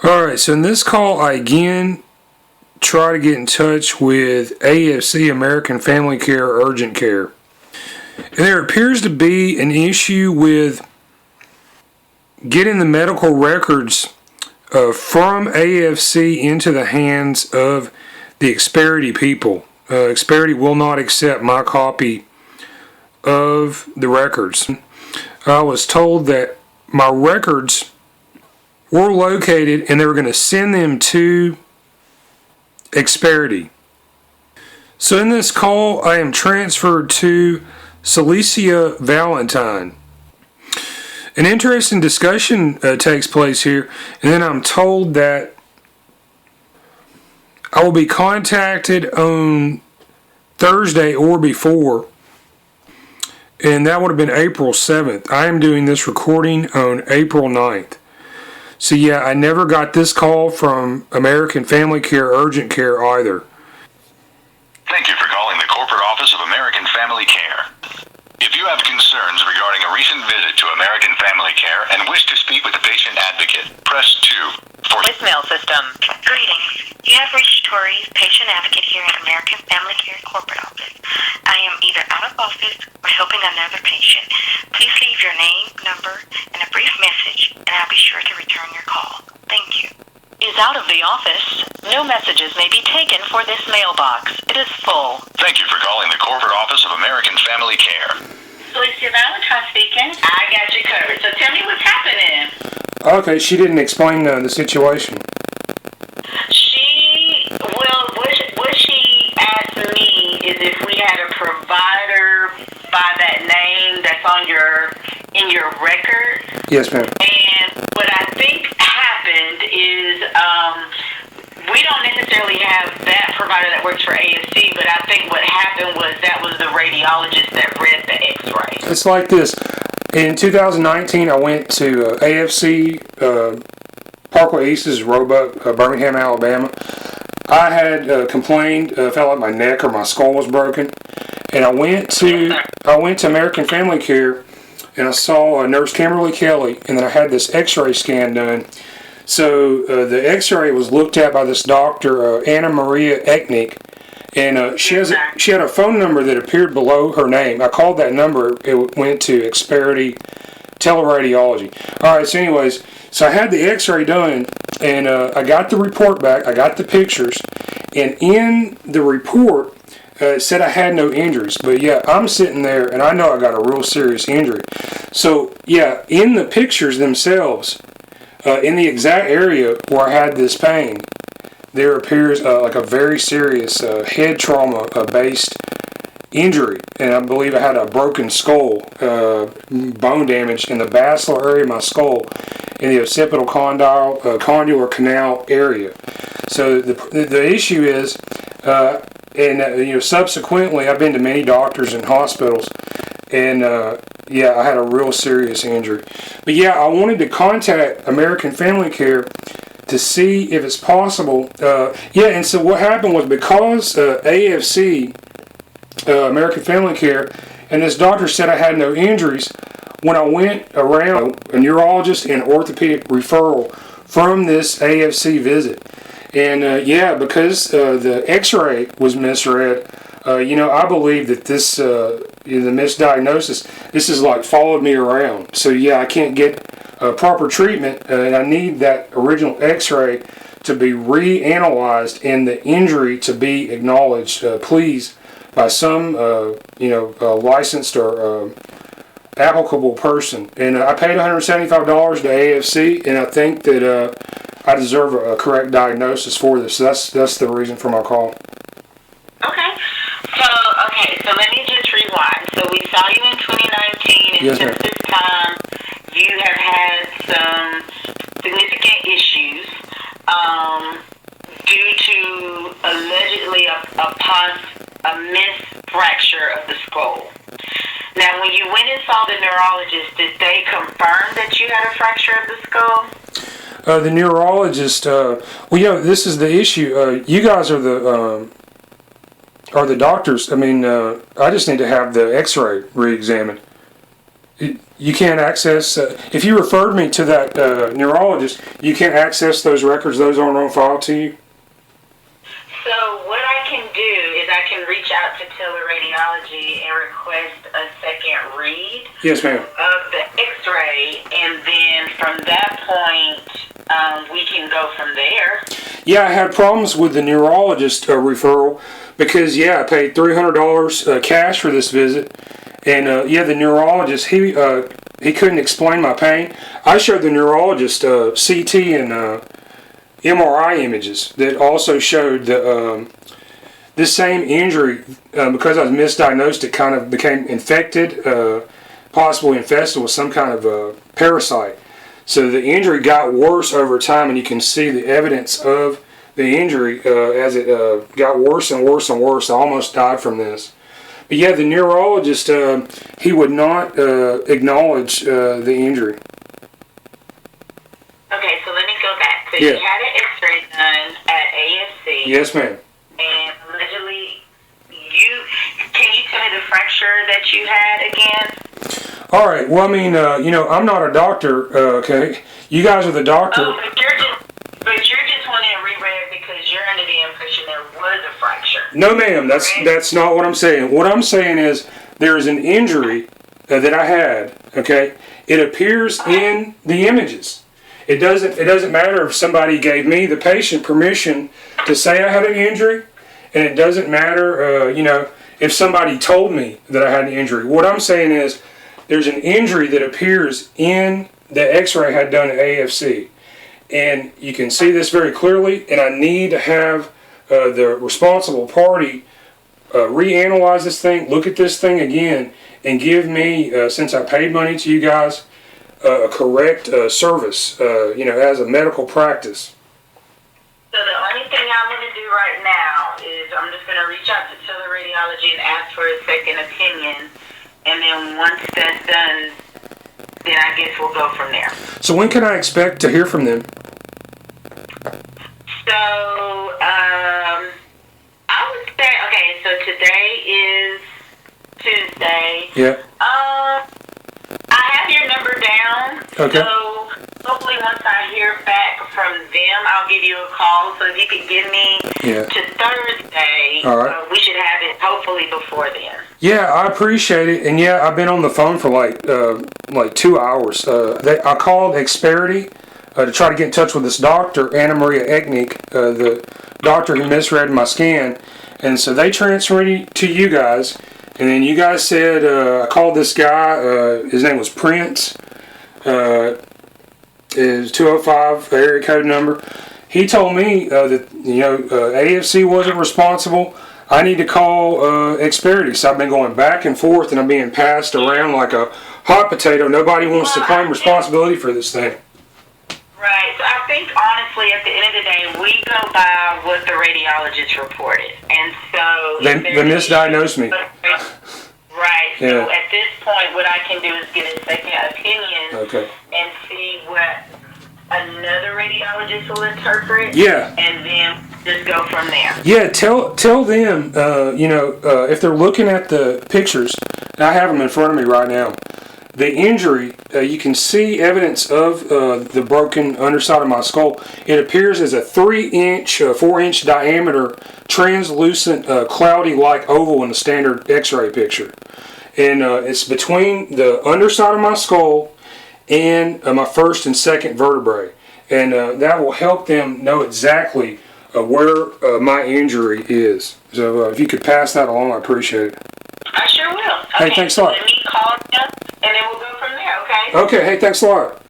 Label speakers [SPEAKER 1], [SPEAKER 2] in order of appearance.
[SPEAKER 1] Alright, so in this call, I again try to get in touch with AFC American Family Care Urgent Care. And there appears to be an issue with getting the medical records from AFC into the hands of the Experity people. Experity will not accept my copy of the records. I was told that my records were located and they were going to send them to Experity. So in this call, I am transferred to Salisia Valentine. An interesting discussion takes place here, and then I'm told that I will be contacted on Thursday or before, and that would have been April 7th. I am doing this recording on April 9th. So yeah, I never got this call from American Family Care Urgent Care either.
[SPEAKER 2] Thank you for calling the corporate office of American Family Care. If you have concerns regarding a recent visit to American Family Care and wish to speak with a patient advocate, press 2 for
[SPEAKER 3] voicemail system.
[SPEAKER 4] Greetings. You have reached Tori's patient advocate here at American Family Care corporate office. I am either out of office or helping another patient. Please leave your name, number, and a brief message, and I'll be sure to return your call. Thank you.
[SPEAKER 3] Is out of the office. No messages may be taken for this mailbox. It is full.
[SPEAKER 2] Thank you for calling the corporate office of American Family Care.
[SPEAKER 5] Salisia Valentine speaking. I got you covered. So tell me what's happening.
[SPEAKER 1] Okay, she didn't explain the situation.
[SPEAKER 5] What she asked me is if we had a provider by that name that's in your record.
[SPEAKER 1] Yes, ma'am.
[SPEAKER 5] And what I think happened is we don't necessarily have that provider that works for AFC, but I think what happened was that was the radiologist that read the x-ray.
[SPEAKER 1] It's like this. In 2019, I went to AFC Parkway East's Roebuck, Birmingham, Alabama. I had complained, felt like my neck or my skull was broken, and I went to American Family Care, and I saw Nurse Kimberly Kelly, and then I had this X-ray scan done. So the X-ray was looked at by this doctor, Anna Maria Echenique, and she had a phone number that appeared below her name. I called that number. It went to Experity Radiology. All right. So anyways, so I had the X-ray done, and I got the report back. I got the pictures, and in the report it said I had no injuries. But yeah, I'm sitting there, and I know I got a real serious injury. So yeah, in the pictures themselves, in the exact area where I had this pain, there appears like a very serious head trauma based injury, and I believe I had a broken skull, bone damage in the basilar area of my skull, in the occipital condylar canal area. So the issue is, subsequently I've been to many doctors and hospitals, and yeah, I had a real serious injury. But yeah, I wanted to contact American Family Care to see if it's possible. And so what happened was, because AFC, American Family Care, and this doctor said I had no injuries, when I went around a neurologist and orthopedic referral from this AFC visit, and because the X-ray was misread, I believe that this, the misdiagnosis, this has like followed me around. So yeah, I can't get proper treatment, and I need that original X-ray to be reanalyzed and the injury to be acknowledged, please, by some, licensed or applicable person. And I paid $175 to AFC, and I think that I deserve a correct diagnosis for this. So that's the reason for my call.
[SPEAKER 5] So let me just rewind. So we saw you in 2019, and
[SPEAKER 1] yes,
[SPEAKER 5] since this time, you have had some significant issues due to allegedly a misfracture of the skull. Now, when you went and saw the neurologist, did they confirm that you had a fracture of the skull?
[SPEAKER 1] The neurologist, this is the issue. You guys are the doctors. I mean, I just need to have the X-ray re-examined. you can't access, if you referred me to that neurologist, you can't access those records, those aren't on file to you?
[SPEAKER 5] So what I can do is I can reach out to Teleradiology and request a second read
[SPEAKER 1] Yes, ma'am.
[SPEAKER 5] of the x-ray, and then from that point, we can go from there.
[SPEAKER 1] Yeah, I had problems with the neurologist referral because, I paid $300 cash for this visit. And, the neurologist, he couldn't explain my pain. I showed the neurologist CT and MRI images that also showed this same injury, because I was misdiagnosed, it kind of became infected, possibly infested with some kind of parasite. So the injury got worse over time, and you can see the evidence of the injury as it got worse and worse and worse. I almost died from this. But the neurologist, he would not acknowledge the injury.
[SPEAKER 5] Okay, so let me go back. So you had an x-ray done at AFC.
[SPEAKER 1] Yes, ma'am.
[SPEAKER 5] And allegedly, can you tell me the fracture that you had again?
[SPEAKER 1] All right. Well, I mean, I'm not a doctor, okay? You guys are the doctor.
[SPEAKER 5] Oh, but you're just wanting to reread because you're under the impression there was a fracture.
[SPEAKER 1] No, ma'am. That's not what I'm saying. What I'm saying is there is an injury that I had, okay? It appears in the images. It doesn't matter if somebody gave me, the patient, permission to say I had an injury, and it doesn't matter, if somebody told me that I had an injury. What I'm saying is there's an injury that appears in the x-ray I had done at AFC. And you can see this very clearly, and I need to have the responsible party reanalyze this thing, look at this thing again, and give me, since I paid money to you guys, a correct service, as a medical practice.
[SPEAKER 5] So the only thing I'm going to do right now is I'm just going to reach out to Teleradiology and ask for a second opinion, and then once that's done, then I guess we'll go from there.
[SPEAKER 1] So when can I expect to hear from them?
[SPEAKER 5] So, I would say, okay, so today is Tuesday.
[SPEAKER 1] Yeah.
[SPEAKER 5] I have your number down.
[SPEAKER 1] Okay.
[SPEAKER 5] So hopefully once I hear back from them, I'll give you a call. So if you could give me to Thursday,
[SPEAKER 1] all right.
[SPEAKER 5] We should have it hopefully before then.
[SPEAKER 1] Yeah, I appreciate it. And I've been on the phone for like 2 hours. I called Experity to try to get in touch with this doctor, Anna Maria Echenique, the doctor who misread my scan. And so they transferred it to you guys. And then you guys said, I called this guy, his name was Prince, his 205 area code number. He told me that, AFC wasn't responsible. I need to call Experity. So I've been going back and forth, and I'm being passed around like a hot potato. Nobody wants to claim responsibility for this thing.
[SPEAKER 5] Right. So I think, honestly, at the end of the day, we go by what the radiologist reported. And so
[SPEAKER 1] They misdiagnosed me.
[SPEAKER 5] Right. So at this point, what I can do is get a second opinion and see what another radiologist will interpret.
[SPEAKER 1] Yeah.
[SPEAKER 5] And then just go from there.
[SPEAKER 1] Yeah, tell them, if they're looking at the pictures, and I have them in front of me right now, the injury, you can see evidence of the broken underside of my skull. It appears as a 3-inch, 4-inch diameter, translucent, cloudy-like oval in the standard x-ray picture. And it's between the underside of my skull and my first and second vertebrae. And that will help them know exactly where my injury is. So if you could pass that along, I appreciate it.
[SPEAKER 5] I sure will.
[SPEAKER 1] Hey, thanks a lot.
[SPEAKER 5] Let me call them, and then we'll go from there, okay?
[SPEAKER 1] Okay, hey, thanks a lot.